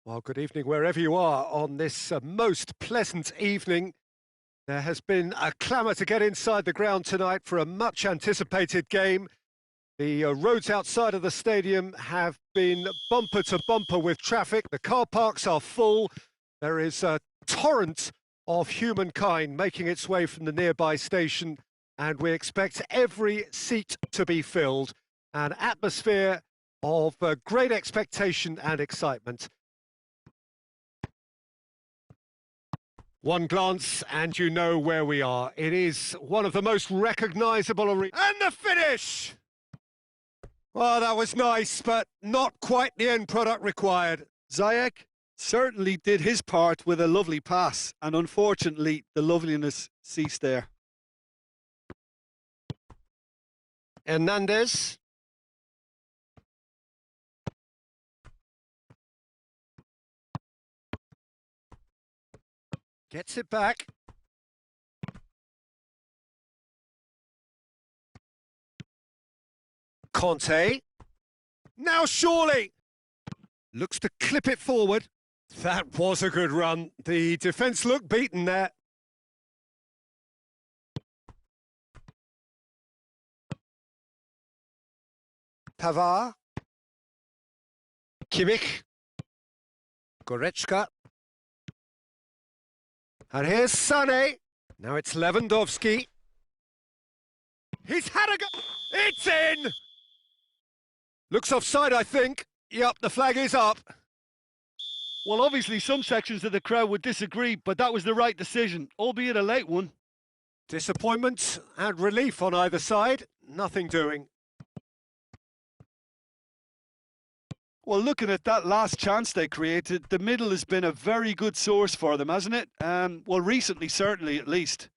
Well, good evening wherever you are on this most pleasant evening. There has been a clamour to get inside the ground tonight for a much anticipated game. The roads outside of the stadium have been bumper to bumper with traffic. The car parks are full. There is a torrent of humankind making its way from the nearby station, and we expect every seat to be filled. An atmosphere of great expectation and excitement. One glance and you know where we are. It is one of the most recognisable arenas. And the finish! Well, that was nice, but not quite the end product required. Ziyech certainly did his part with a lovely pass, and unfortunately, the loveliness ceased there. Hernandez. Gets it back. Conte. Now surely. Looks to clip it forward. That was a good run. The defence looked beaten there. Pavard. Kimmich. Goretzka. And here's Sané. Now it's Lewandowski. He's had a go. It's in! Looks offside, I think. Yep, the flag is up. Well, obviously some sections of the crowd would disagree, but that was the right decision, albeit a late one. Disappointment and relief on either side. Nothing doing. Well, looking at that last chance they created, the middle has been a very good source for them, hasn't it? Well, recently, certainly, at least.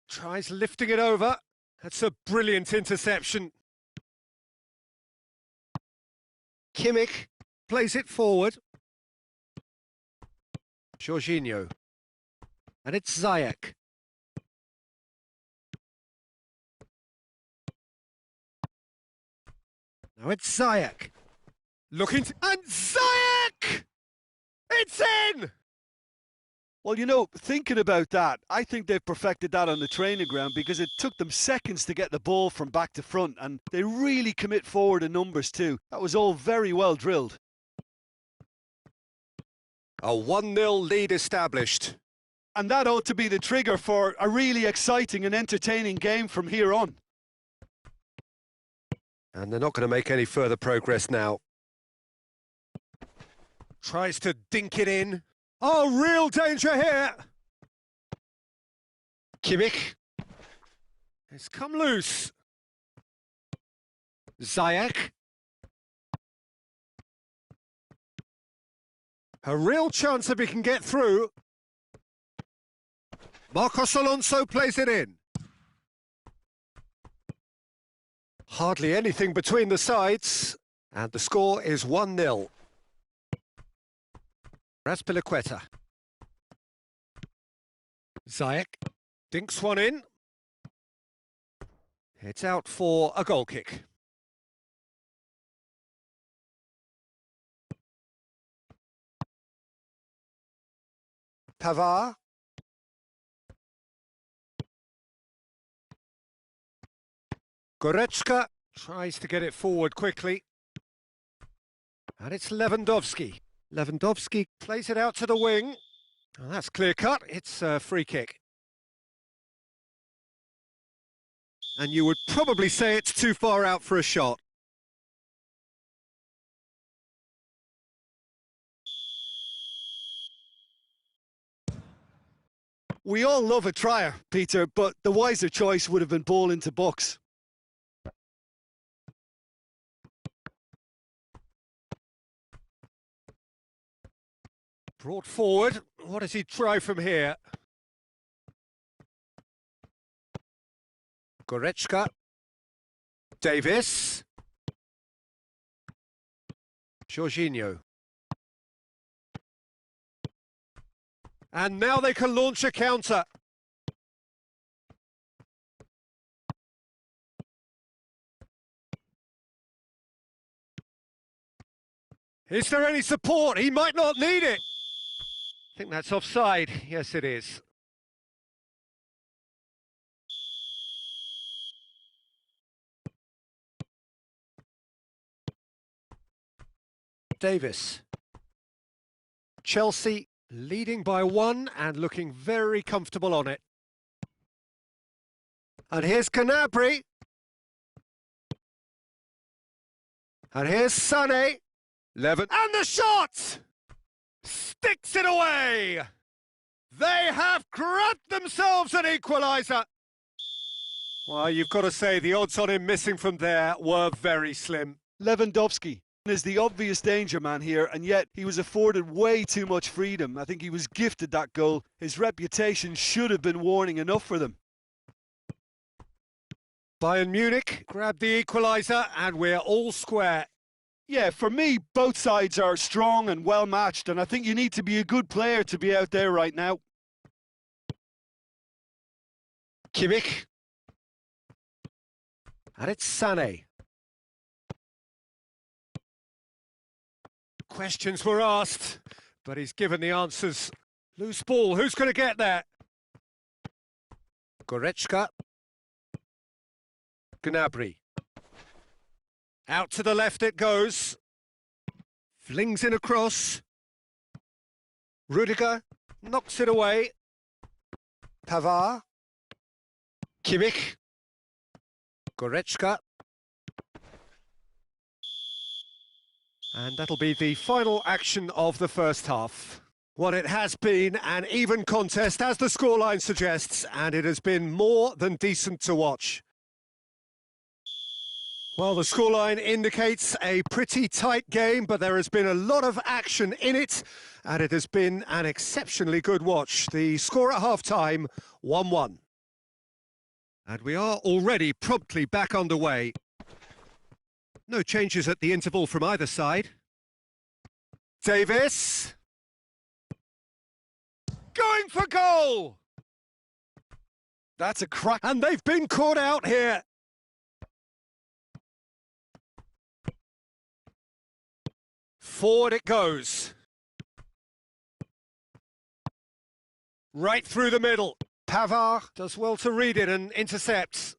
Tries lifting it over. That's a brilliant interception. Kimmich plays it forward. Jorginho. And it's Ziyech. Now it's Ziyech. Looking and Ziyech! It's in! Well, you know, thinking about that, I think they've perfected that on the training ground because it took them seconds to get the ball from back to front, and they really commit forward in numbers too. That was all very well drilled. A 1-0 lead established. And that ought to be the trigger for a really exciting and entertaining game from here on. And they're not going to make any further progress now. Tries to dink it in. Oh, real danger here! Kimmich. It's come loose. Ziyech. A real chance if he can get through. Marcos Alonso plays it in. Hardly anything between the sides, and the score is 1-0. Azpilicueta. Ziyech dinks one in. It's out for a goal kick. Pavard. Goretzka tries to get it forward quickly. And it's Lewandowski. Lewandowski plays it out to the wing. Oh, that's clear cut. It's a free kick. And you would probably say it's too far out for a shot. We all love a trier, Peter, but the wiser choice would have been ball into box. Brought forward. What does he try from here? Goretzka. Davis. Jorginho. And now they can launch a counter. Is there any support? He might not need it. I think that's offside. Yes, it is. Davis. Chelsea leading by 1 and looking very comfortable on it. And here's Gnabry. And here's Sané. Levin. And the shot! Sticks it away! They have grabbed themselves an equaliser. Well, you've got to say the odds on him missing from there were very slim. Lewandowski is the obvious danger man here, and yet he was afforded way too much freedom. I think he was gifted that goal. His reputation should have been warning enough for them. Bayern Munich grabbed the equaliser and we're all square. Yeah, for me, both sides are strong and well matched, and I think you need to be a good player to be out there right now. Kimmich. And it's Sané. Questions were asked, but he's given the answers. Loose ball, who's going to get there? Goretzka. Gnabry. Out to the left it goes. Flings in a cross. Rudiger knocks it away. Pavard. Kimmich. Goretzka. And that'll be the final action of the first half. Well, it has been an even contest, as the scoreline suggests, and it has been more than decent to watch. Well, the scoreline indicates a pretty tight game, but there has been a lot of action in it, and it has been an exceptionally good watch. The score at half-time, 1-1. And we are already promptly back underway. No changes at the interval from either side. Davis. Going for goal! That's a crack. And they've been caught out here. Forward it goes. Right through the middle. Pavard does well to read it and intercepts.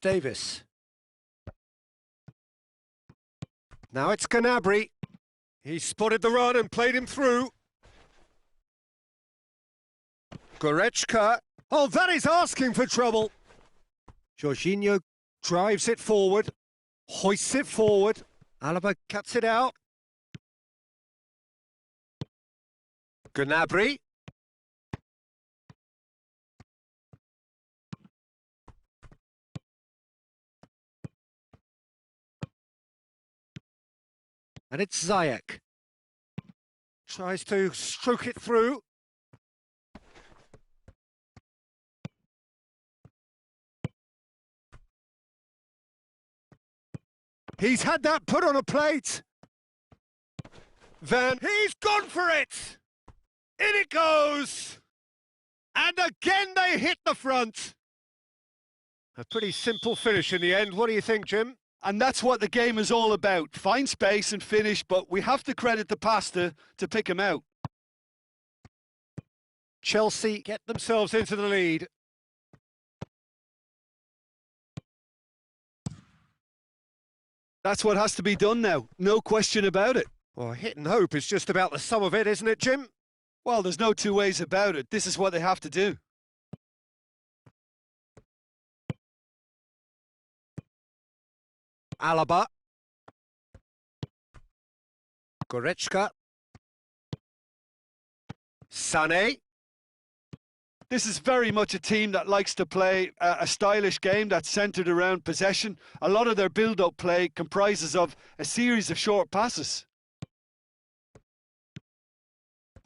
Davis. Now it's Gnabry. He spotted the run and played him through. Goretzka. Oh, that is asking for trouble. Jorginho drives it forward, hoists it forward. Alaba cuts it out. Gnabry. And it's Ziyech. Tries to stroke it through. He's had that put on a plate. He's gone for it. In it goes. And again they hit the front. A pretty simple finish in the end. What do you think, Jim? And that's what the game is all about. Find space and finish, but we have to credit the pasta to pick him out. Chelsea get themselves into the lead. That's what has to be done now. No question about it. Well, hit and hope is just about the sum of it, isn't it, Jim? Well, there's no two ways about it. This is what they have to do. Alaba. Goretzka. Sané. This is very much a team that likes to play a stylish game that's centred around possession. A lot of their build-up play comprises of a series of short passes.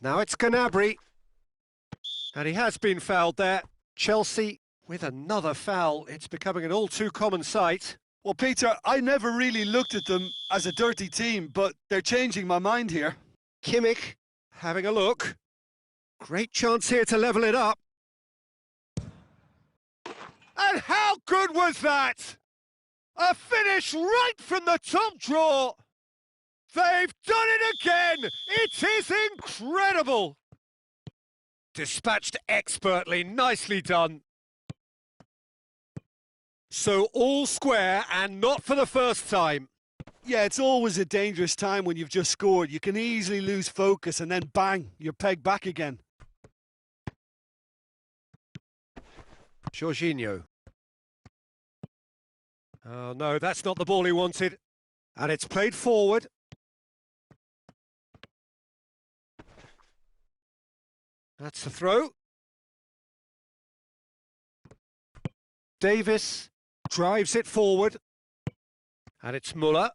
Now it's Gnabry. And he has been fouled there. Chelsea with another foul. It's becoming an all too common sight. Well, Peter, I never really looked at them as a dirty team, but they're changing my mind here. Kimmich having a look. Great chance here to level it up. And how good was that? A finish right from the top draw. They've done it again! It is incredible! Dispatched expertly, nicely done. So all square and not for the first time. Yeah, it's always a dangerous time when you've just scored. You can easily lose focus and then bang, you're pegged back again. Jorginho. Oh no, that's not the ball he wanted. And it's played forward. That's the throw. Davis drives it forward. And it's Muller.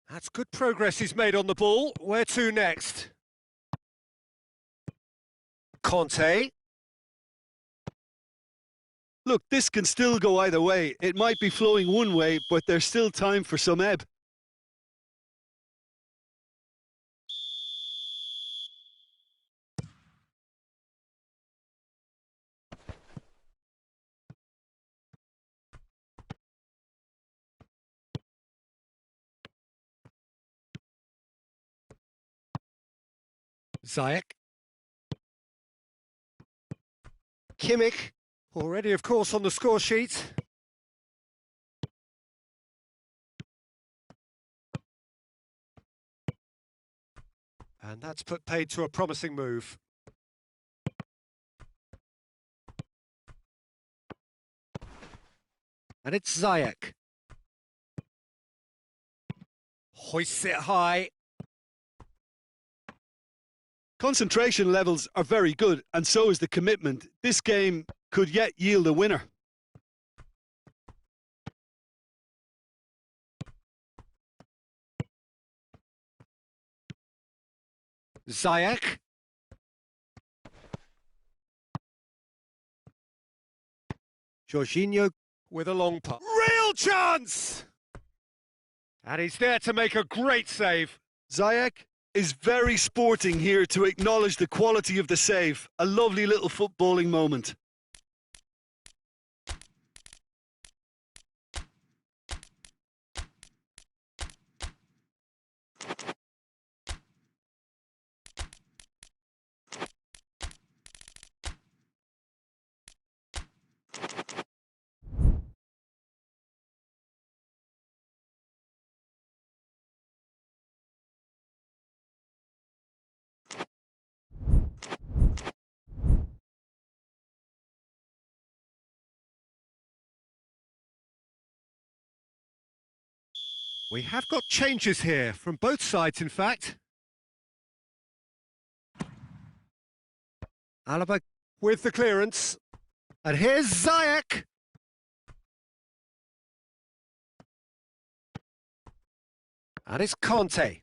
That's good progress he's made on the ball. Where to next? Conte. Look, this can still go either way. It might be flowing one way, but there's still time for some ebb. Ziyech. Kimmich, already of course on the score sheet. And that's put paid to a promising move. And it's Ziyech. Hoists it high. Concentration levels are very good, and so is the commitment. This game could yet yield a winner. Ziyech. Jorginho with a long putt. Real chance! And he's there to make a great save. Ziyech is very sporting here to acknowledge the quality of the save. A lovely little footballing moment. We have got changes here, from both sides in fact. Alaba with the clearance. And here's Ziyech. And it's Conte.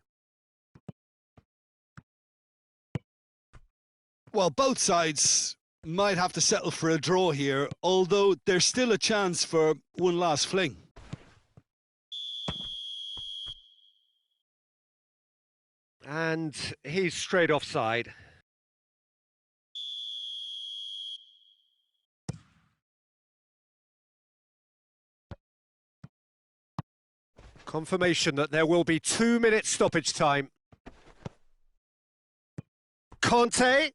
Well, both sides might have to settle for a draw here, although there's still a chance for one last fling. And he's straight offside. Confirmation that there will be 2 minutes stoppage time. Conte.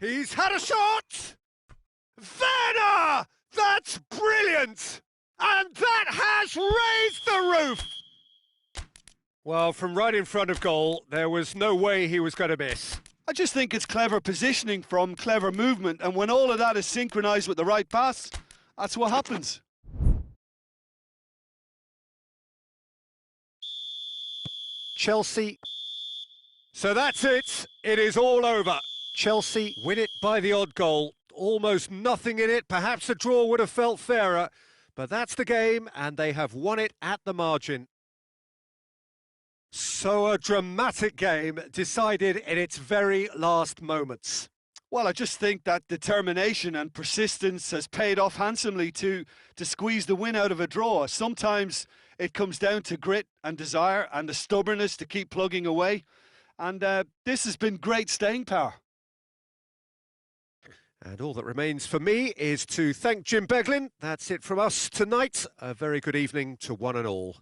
He's had a shot! Werner! That's brilliant! And that has raised the roof! Well, from right in front of goal, there was no way he was going to miss. I just think it's clever positioning from clever movement, and when all of that is synchronised with the right pass, that's what happens. Chelsea. So that's it. It is all over. Chelsea win it by the odd goal. Almost nothing in it. Perhaps a draw would have felt fairer. But that's the game, and they have won it at the margin. So a dramatic game decided in its very last moments. Well, I just think that determination and persistence has paid off handsomely to squeeze the win out of a draw. Sometimes it comes down to grit and desire and the stubbornness to keep plugging away. And this has been great staying power. And all that remains for me is to thank Jim Beglin. That's it from us tonight. A very good evening to one and all.